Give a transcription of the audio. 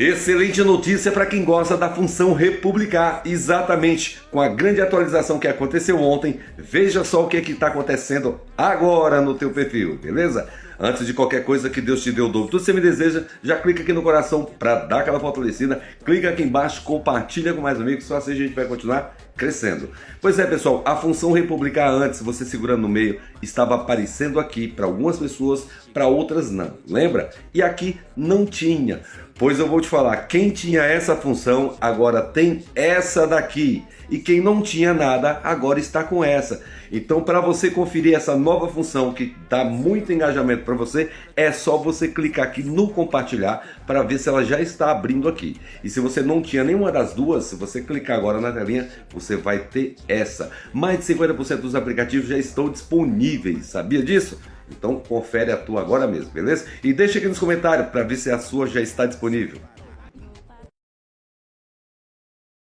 Excelente notícia para quem gosta da função republicar, exatamente, com a grande atualização que aconteceu ontem. Veja só o que está acontecendo agora no teu perfil, beleza? Antes de qualquer coisa, que Deus te dê o dobro. Tudo que você me deseja, já clica aqui no coração para dar aquela fortalecida, clica aqui embaixo, compartilha com mais amigos, só assim a gente vai continuar crescendo. Pois é, pessoal, a função republicar antes, você segurando no meio, estava aparecendo aqui para algumas pessoas, para outras não, lembra? E aqui não tinha. Pois eu vou te falar, quem tinha essa função agora tem essa daqui, e quem não tinha nada agora está com essa. Então, para você conferir essa nova função que dá muito engajamento para você, é só você clicar aqui no compartilhar para ver se ela já está abrindo aqui. E se você não tinha nenhuma das duas, se você clicar agora na telinha, você vai ter essa. Mais de 50% dos aplicativos já estão disponíveis, sabia disso? Então confere a tua agora mesmo, beleza? E deixa aqui nos comentários para ver se a sua já está disponível.